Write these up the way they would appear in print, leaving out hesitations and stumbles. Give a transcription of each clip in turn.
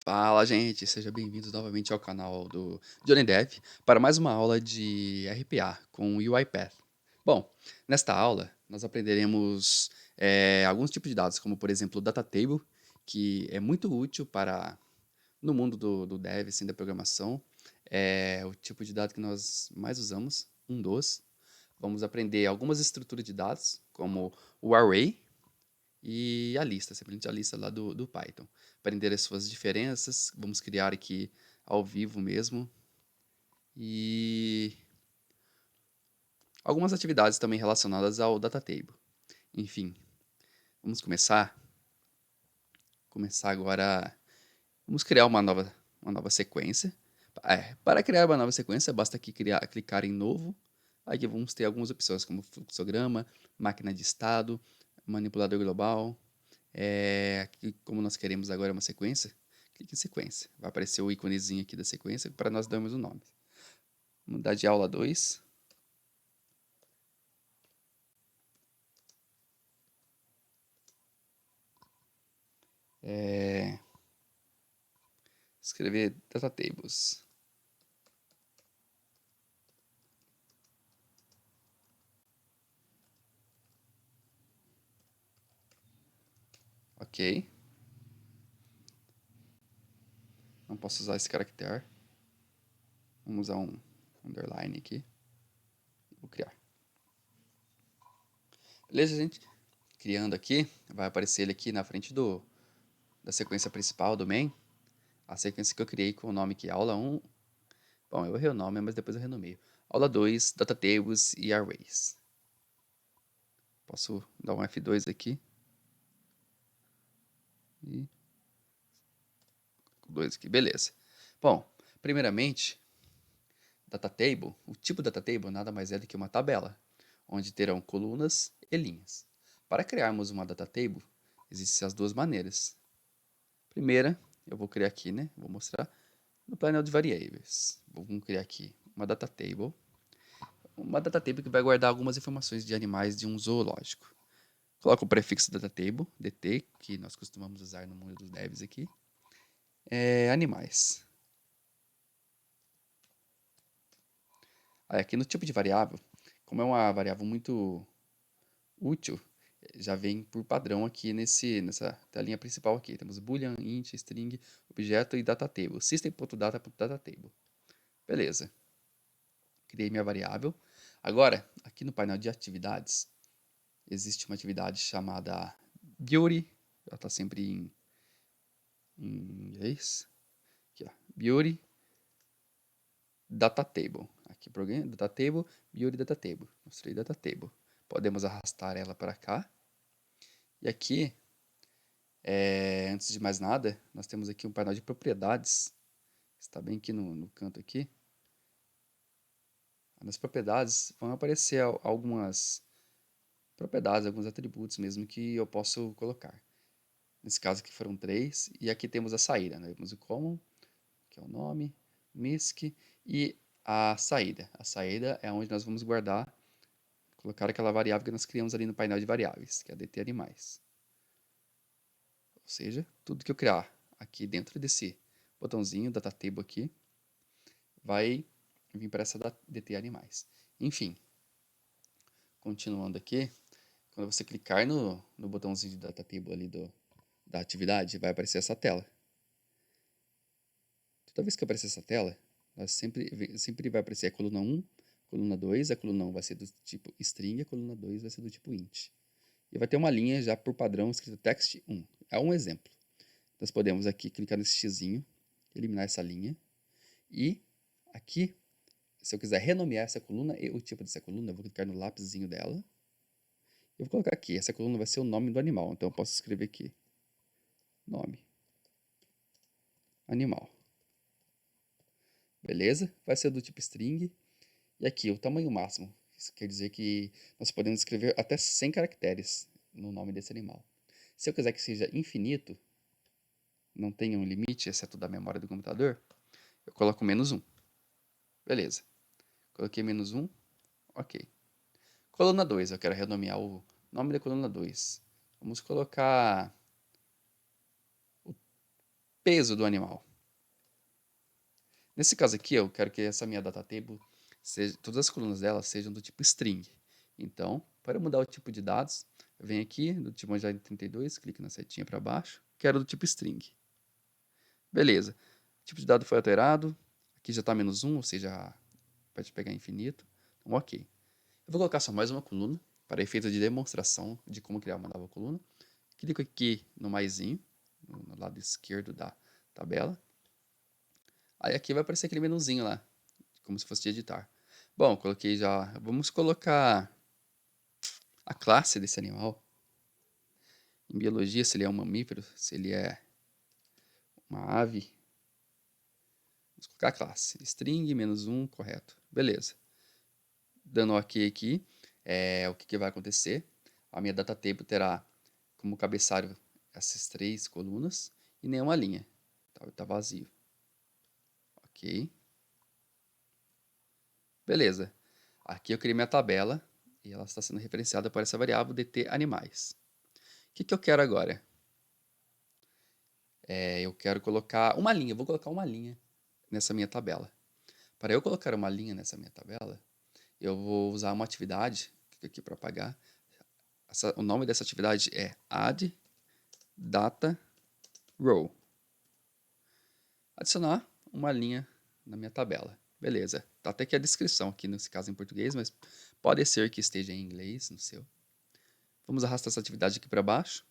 Fala, gente! Sejam bem-vindos novamente ao canal do Johnny Dev para mais uma aula de RPA com o UiPath. Bom, nesta aula nós aprenderemos alguns tipos de dados, como por exemplo o Data Table, que é muito útil para no mundo do Dev, assim, da programação. É o tipo de dado que nós mais usamos, um dos. Vamos aprender algumas estruturas de dados, como o Array, e a lista, simplesmente a lista lá do Python. Aprender as suas diferenças, vamos criar aqui ao vivo mesmo. E algumas atividades também relacionadas ao Data Table. Enfim, vamos começar. Começar agora. Vamos criar uma nova sequência. Para criar uma nova sequência, basta aqui clicar em novo. Aqui vamos ter algumas opções, como fluxograma, máquina de estado, manipulador global. Aqui, como nós queremos agora uma sequência, clique em sequência. Vai aparecer o íconezinho aqui da sequência para nós darmos o nome. Vamos dar de aula 2. Escrever data tables. Ok. Não posso usar esse caractere. Vamos usar um underline aqui. Vou criar. Beleza, gente? Criando aqui, vai aparecer ele aqui na frente da sequência principal do main. A sequência que eu criei com o nome que é aula 1. Bom, eu errei o nome, mas depois eu renomeio. Aula 2, Data Tables e Arrays. Posso dar um F2 aqui. E 2 aqui, beleza. Bom, primeiramente, Data Table, o tipo Data Table nada mais é do que uma tabela, onde terão colunas e linhas. Para criarmos uma Data Table, existem as duas maneiras. Primeira, eu vou criar aqui, né? Vou mostrar no painel de variáveis. Vamos criar aqui uma Data Table. Uma Data Table que vai guardar algumas informações de animais de um zoológico. Coloco o prefixo Data Table, DT, que nós costumamos usar no mundo dos devs aqui. Animais. Aí aqui no tipo de variável, como é uma variável muito útil, já vem por padrão aqui nessa telinha principal aqui. Temos boolean, int, string, objeto e datatable. System.data.datatable. Beleza. Criei minha variável. Agora, aqui no painel de atividades, existe uma atividade chamada beauty. Ela está sempre em inglês. Aqui, ó. Beauty datatable. Aqui, programa, datatable, beauty datatable. Mostrei datatable. Podemos arrastar ela para cá. E aqui, antes de mais nada, nós temos aqui um painel de propriedades. Está bem aqui no canto aqui. Nas propriedades vão aparecer algumas propriedades, alguns atributos mesmo que eu posso colocar. Nesse caso aqui foram 3. E aqui temos a saída. Né? Temos o common, que é o nome, misc e a saída. A saída é onde nós vamos guardar, colocar aquela variável que nós criamos ali no painel de variáveis, que é a dt animais. Ou seja, tudo que eu criar aqui dentro desse botãozinho, data table aqui, vai vir para essa dt animais. Enfim, continuando aqui, quando você clicar no botãozinho de data table ali da atividade, vai aparecer essa tela. Toda vez que aparecer essa tela, sempre vai aparecer a coluna 1, coluna 2, a coluna 1 vai ser do tipo string, a coluna 2 vai ser do tipo int. E vai ter uma linha já por padrão escrita text 1. É um exemplo. Nós podemos aqui clicar nesse xizinho, eliminar essa linha. E aqui, se eu quiser renomear essa coluna e o tipo dessa coluna, eu vou clicar no lápisinho dela. Eu vou colocar aqui, essa coluna vai ser o nome do animal. Então eu posso escrever aqui, nome, animal. Beleza? Vai ser do tipo string. E aqui, o tamanho máximo. Isso quer dizer que nós podemos escrever até 100 caracteres no nome desse animal. Se eu quiser que seja infinito, não tenha um limite, exceto da memória do computador, eu coloco -1. Beleza. Coloquei -1. Ok. Coluna 2, eu quero renomear o nome da coluna 2. Vamos colocar peso do animal. Nesse caso aqui, eu quero que essa minha data table, todas as colunas dela sejam do tipo string. Então, para mudar o tipo de dados, eu venho aqui do tipo Engine 32, clico na setinha para baixo, quero do tipo string. Beleza. O tipo de dado foi alterado. Aqui já está -1, ou seja, pode pegar infinito. Então, ok. Eu vou colocar só mais uma coluna, para efeito de demonstração de como criar uma nova coluna. Clico aqui no maisinho, no lado esquerdo da tabela. Aí aqui vai aparecer aquele menuzinho lá, como se fosse de editar. Bom, coloquei já. Vamos colocar a classe desse animal. Em biologia, se ele é um mamífero, se ele é uma ave. Vamos colocar a classe. String -1, correto. Beleza. Dando ok aqui, o que vai acontecer? A minha data table terá como cabeçalho essas 3 colunas e nenhuma linha. Tá vazio. Ok. Beleza. Aqui eu criei minha tabela e ela está sendo referenciada por essa variável dt animais. O que eu quero agora? Eu quero colocar uma linha. Eu vou colocar uma linha nessa minha tabela. Para eu colocar uma linha nessa minha tabela, eu vou usar uma atividade aqui para apagar. O nome dessa atividade é add data row. Adicionar uma linha na minha tabela. Beleza. Tá até aqui a descrição aqui, nesse caso em português, mas pode ser que esteja em inglês no seu. Vamos arrastar essa atividade aqui para baixo.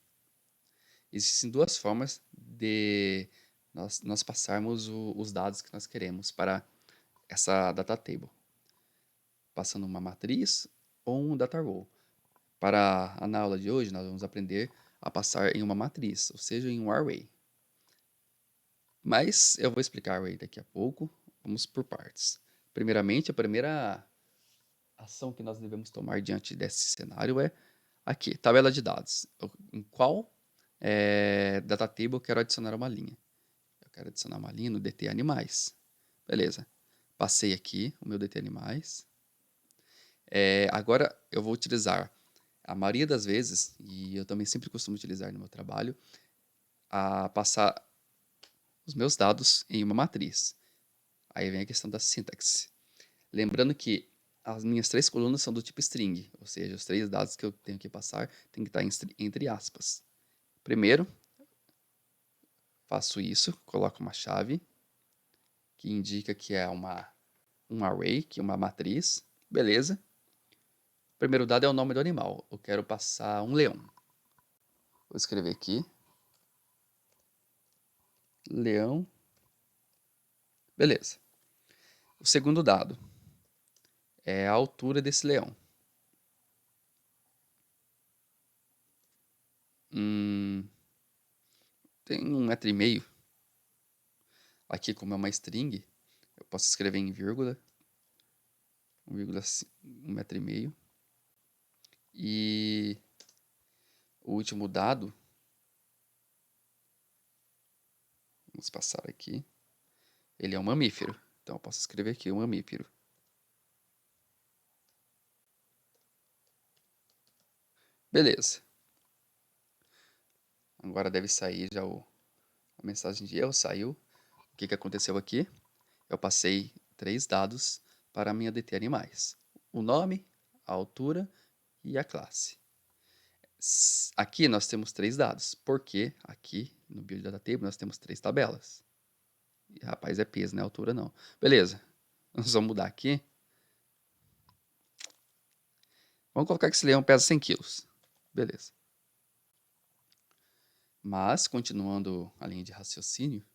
Existem 2 formas de nós passarmos os dados que nós queremos para essa data table. Passando uma matriz ou um data row. Na aula de hoje, nós vamos aprender a passar em uma matriz, ou seja, em um array. Mas eu vou explicar array daqui a pouco. Vamos por partes. Primeiramente, a primeira ação que nós devemos tomar diante desse cenário é aqui, tabela de dados. Em qual data table eu quero adicionar uma linha? Eu quero adicionar uma linha no dt animais. Beleza. Passei aqui o meu dt animais. Agora eu vou utilizar, a maioria das vezes, e eu também sempre costumo utilizar no meu trabalho, a passar os meus dados em uma matriz. Aí vem a questão da sintaxe. Lembrando que as minhas 3 colunas são do tipo string, ou seja, os 3 dados que eu tenho que passar tem que estar entre aspas. Primeiro, faço isso, coloco uma chave que indica que é um array, que é uma matriz. Beleza. O primeiro dado é o nome do animal. Eu quero passar um leão. Vou escrever aqui. Leão. Beleza. O segundo dado é a altura desse leão. Tem 1,5 m. Aqui, como é uma string, eu posso escrever em vírgula. 1,5 m. E o último dado, vamos passar aqui, ele é um mamífero. Então eu posso escrever aqui um mamífero. Beleza. Agora deve sair já a mensagem de erro, saiu. O que aconteceu aqui? Eu passei 3 dados para a minha dt animais. O nome, a altura e a classe. Aqui nós temos 3 dados, porque aqui no Build Data Table nós temos 3 tabelas. E, rapaz, é peso, não é altura não. Beleza, nós vamos mudar aqui. Vamos colocar que esse leão pesa 100 quilos. Beleza. Mas, continuando a linha de raciocínio,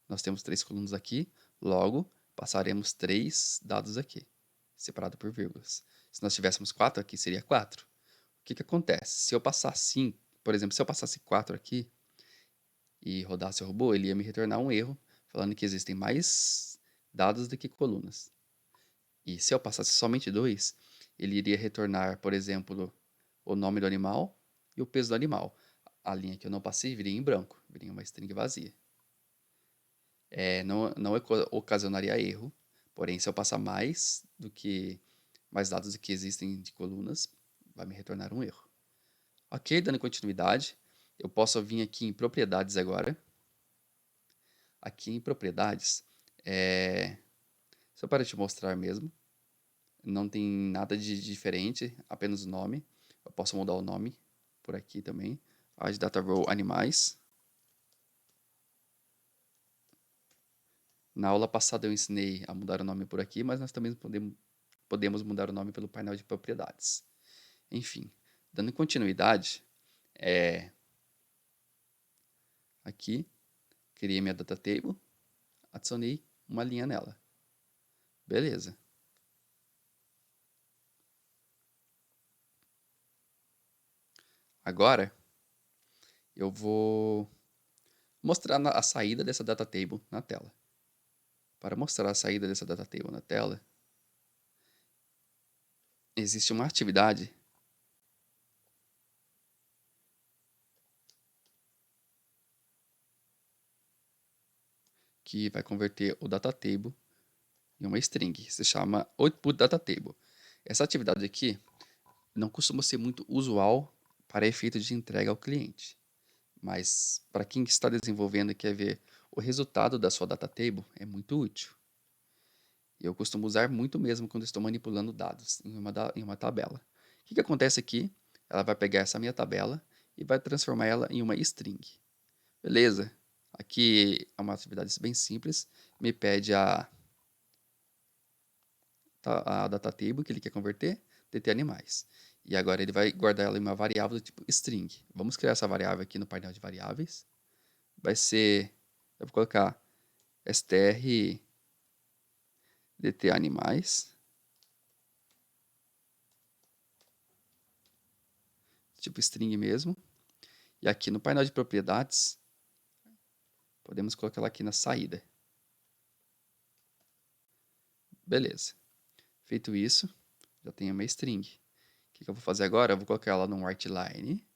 nós temos 3 colunas aqui, logo passaremos 3 dados aqui, separado por vírgulas. Se nós tivéssemos 4 aqui, seria 4. O que acontece? Se eu passar 5, por exemplo, se eu passasse 4 aqui e rodasse o robô, ele ia me retornar um erro, falando que existem mais dados do que colunas. E se eu passasse somente 2, ele iria retornar, por exemplo, o nome do animal e o peso do animal. A linha que eu não passei viria em branco, viria uma string vazia. Não ocasionaria erro, porém, se eu passar mais dados do que existem de colunas, vai me retornar um erro. Ok, dando continuidade, eu posso vir aqui em propriedades agora Aqui em propriedades, só para te mostrar mesmo, não tem nada de diferente, apenas o nome. Eu posso mudar o nome por aqui também. Add Data Row Animais. Na aula passada eu ensinei a mudar o nome por aqui, mas nós também podemos mudar o nome pelo painel de propriedades. Enfim, dando continuidade, aqui, criei minha data table, adicionei uma linha nela. Beleza. Agora, eu vou mostrar a saída dessa data table na tela. Para mostrar a saída dessa data table na tela, existe uma atividade que vai converter o data table em uma string. Se chama output data table. Essa atividade aqui não costuma ser muito usual para efeito de entrega ao cliente. Mas para quem está desenvolvendo e quer ver o resultado da sua data table, é muito útil. Eu costumo usar muito mesmo quando estou manipulando dados em uma tabela. O que acontece aqui? Ela vai pegar essa minha tabela e vai transformar ela em uma string. Beleza? Aqui é uma atividade bem simples. Me pede a data table que ele quer converter, dt animais. E agora ele vai guardar ela em uma variável do tipo string. Vamos criar essa variável aqui no painel de variáveis. Vai ser, eu vou colocar str dt animais, tipo string mesmo. E aqui no painel de propriedades, podemos colocar ela aqui na saída. Beleza. Feito isso, já tenho uma string. O que eu vou fazer agora? Eu vou colocar ela num writeLine.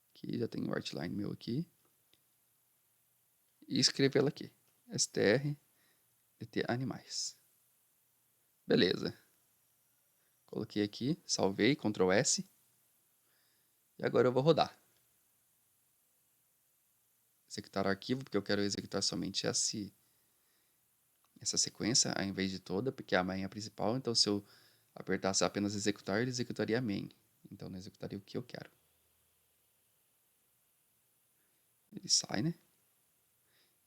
Aqui, já tenho um writeLine meu aqui. E escrever ela aqui. str dt animais. Beleza. Coloquei aqui, salvei, Ctrl S. E agora eu vou rodar. Executar o arquivo, porque eu quero executar somente essa sequência, ao invés de toda, porque a main é a principal. Então, se eu apertasse apenas executar, ele executaria a main. Então, não executaria o que eu quero. Ele sai, né?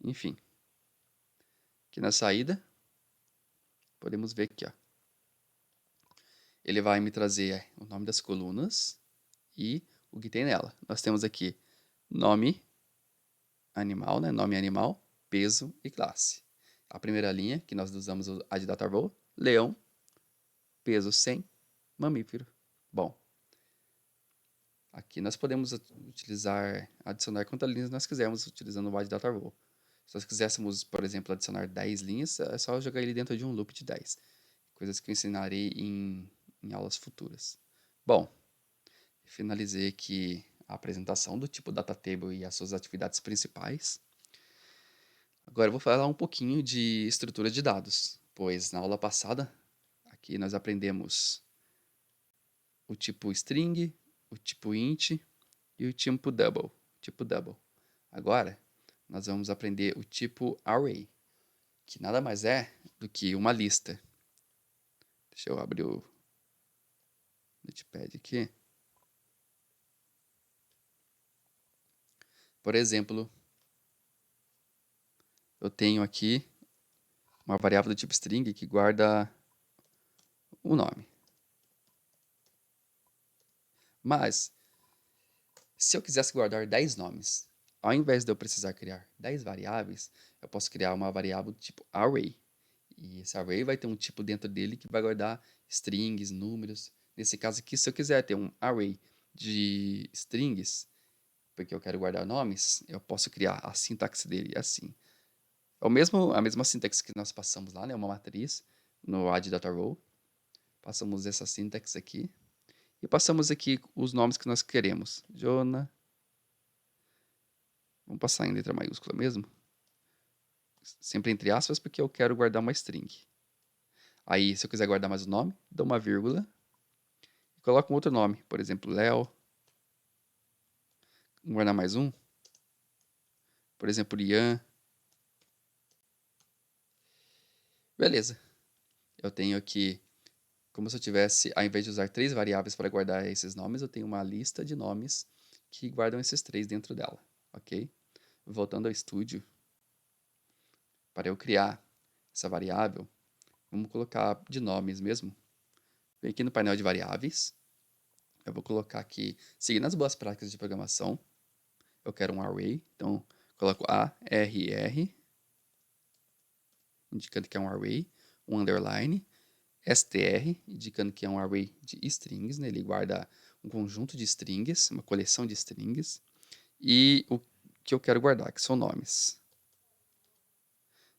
Enfim. Aqui na saída, podemos ver aqui, ó. Ele vai me trazer o nome das colunas e o que tem nela. Nós temos aqui nome animal, né? Nome animal, peso e classe. A primeira linha, que nós usamos a de data row, leão, peso 100, mamífero. Bom, aqui nós podemos adicionar quantas linhas nós quisermos utilizando o wide data row. Se nós quiséssemos, por exemplo, adicionar 10 linhas, é só jogar ele dentro de um loop de 10. Coisas que eu ensinarei em aulas futuras. Bom, finalizei aqui a apresentação do tipo data table e as suas atividades principais. Agora eu vou falar um pouquinho de estrutura de dados, pois na aula passada aqui nós aprendemos o tipo string, o tipo int e o tipo double. Agora nós vamos aprender o tipo array, que nada mais é do que uma lista. Deixa eu abrir o Notepad aqui. Por exemplo, eu tenho aqui uma variável do tipo string que guarda o nome. Mas, se eu quisesse guardar 10 nomes, ao invés de eu precisar criar 10 variáveis, eu posso criar uma variável do tipo array. E esse array vai ter um tipo dentro dele que vai guardar strings, números. Nesse caso aqui, se eu quiser ter um array de strings, porque eu quero guardar nomes, eu posso criar a sintaxe dele assim. É a mesma sintaxe que nós passamos lá, né? Uma matriz no add data row. Passamos essa sintaxe aqui. E passamos aqui os nomes que nós queremos. Jonah. Vamos passar em letra maiúscula mesmo. Sempre entre aspas, porque eu quero guardar uma string. Aí, se eu quiser guardar mais um nome, dou uma vírgula. E coloco um outro nome. Por exemplo, Léo. Vamos guardar mais um. Por exemplo, Ian. Beleza. Eu tenho aqui, como se eu tivesse, ao invés de usar 3 variáveis para guardar esses nomes, eu tenho uma lista de nomes que guardam esses 3 dentro dela, ok? Voltando ao estúdio, para eu criar essa variável, vamos colocar de nomes mesmo. Vem aqui no painel de variáveis, eu vou colocar aqui, seguindo as boas práticas de programação, eu quero um array, então coloco ARR, indicando que é um array, um underline, str, indicando que é um array de strings, né? Ele guarda um conjunto de strings, uma coleção de strings, e o que eu quero guardar, que são nomes.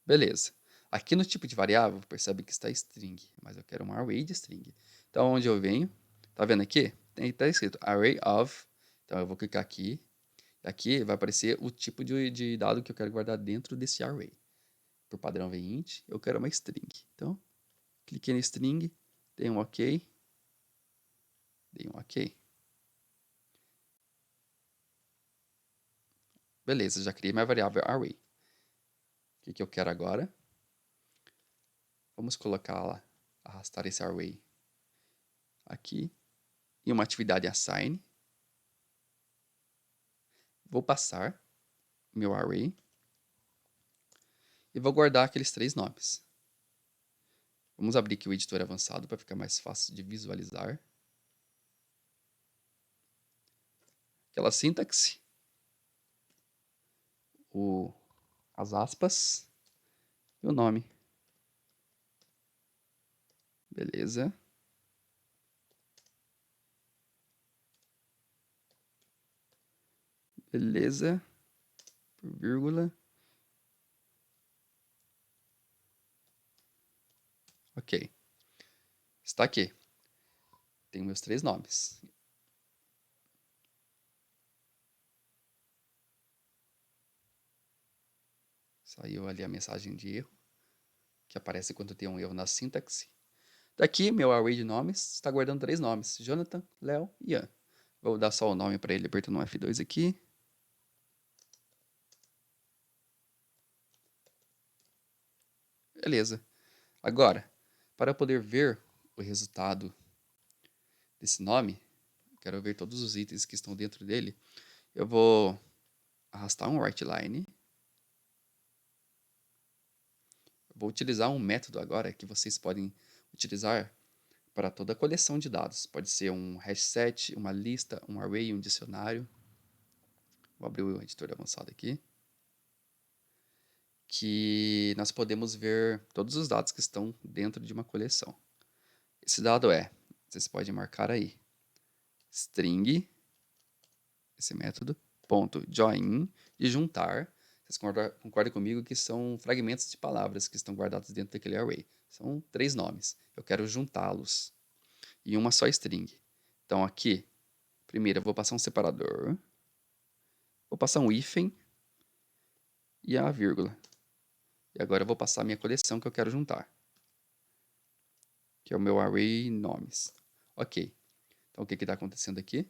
Beleza. Aqui no tipo de variável, percebe que está string, mas eu quero um array de string. Então, onde eu venho, tá vendo aqui? Está escrito array of, então eu vou clicar aqui, aqui vai aparecer o tipo de dado que eu quero guardar dentro desse array. Por padrão vem int, eu quero uma string. Então, cliquei no string, dei um OK, dei um OK. Beleza, já criei minha variável array. O que eu quero agora? Vamos colocá-la, arrastar esse array aqui, em uma atividade assign. Vou passar meu array e vou guardar aqueles 3 nomes. Vamos abrir aqui o editor avançado para ficar mais fácil de visualizar. Aquela sintaxe, as aspas e o nome. Beleza. Beleza. Por vírgula. Ok. Está aqui. Tenho meus 3 nomes. Saiu ali a mensagem de erro, que aparece quando tem um erro na sintaxe. Daqui, meu array de nomes está guardando 3 nomes: Jonathan, Léo e Ian. Vou dar só o nome para ele apertando um F2 aqui. Beleza. Agora, para eu poder ver o resultado desse nome, quero ver todos os itens que estão dentro dele, eu vou arrastar um writeLine. Vou utilizar um método agora que vocês podem utilizar para toda a coleção de dados. Pode ser um hash set, uma lista, um array, um dicionário. Vou abrir o editor avançado aqui. Que nós podemos ver todos os dados que estão dentro de uma coleção. Esse dado vocês podem marcar aí, string, esse método, ponto join, e juntar. Vocês concordam comigo que são fragmentos de palavras que estão guardados dentro daquele array. São 3 nomes. Eu quero juntá-los em uma só string. Então aqui, primeiro eu vou passar um separador, vou passar um hífen e a vírgula. E agora eu vou passar a minha coleção que eu quero juntar, que é o meu array nomes. Ok. Então o que está acontecendo aqui?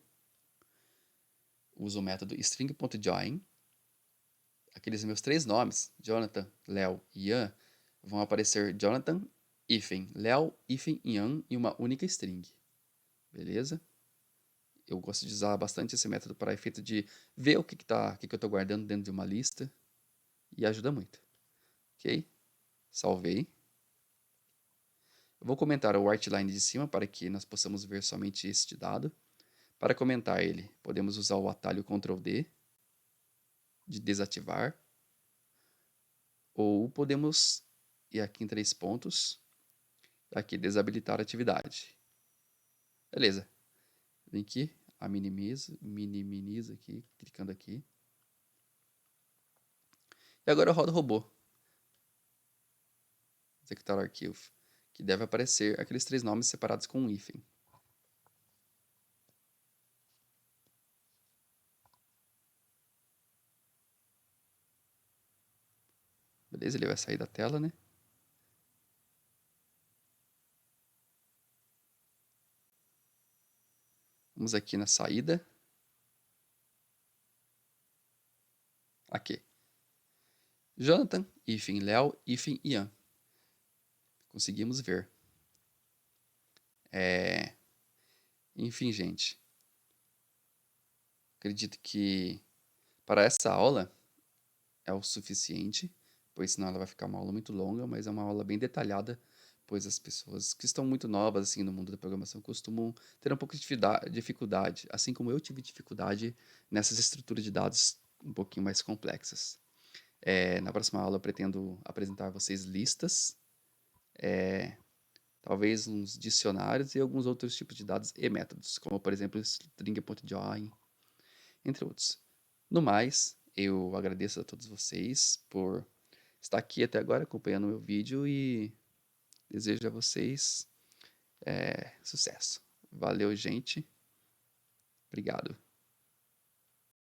Uso o método string.join. Aqueles meus 3 nomes, Jonathan, Léo e Ian, vão aparecer Jonathan, hífen, Léo, hífen, Ian em uma única string. Beleza? Eu gosto de usar bastante esse método para efeito de ver o que eu estou guardando dentro de uma lista e ajuda muito. Ok? Salvei. Eu vou comentar o writeLine de cima para que nós possamos ver somente este dado. Para comentar ele, podemos usar o atalho Ctrl D de desativar, ou podemos ir aqui em 3 pontos, aqui desabilitar a atividade. Beleza. Vem aqui, minimiza aqui, clicando aqui. E agora eu rodo o robô. Executar o arquivo, que deve aparecer aqueles 3 nomes separados com um hífen. Beleza, ele vai sair da tela, né? Vamos aqui na saída. Aqui. Jonathan, hífen Léo, hífen Ian. conseguimos ver. É, enfim, gente, acredito que para essa aula é o suficiente, pois senão ela vai ficar uma aula muito longa, mas é uma aula bem detalhada, pois as pessoas que estão muito novas assim no mundo da programação costumam ter um pouco de dificuldade, assim como eu tive dificuldade nessas estruturas de dados um pouquinho mais complexas. Na próxima aula eu pretendo apresentar a vocês listas, talvez uns dicionários e alguns outros tipos de dados e métodos, como por exemplo string.join, entre outros. No mais, eu agradeço a todos vocês por estar aqui até agora acompanhando o meu vídeo e desejo a vocês sucesso. Valeu, gente. Obrigado.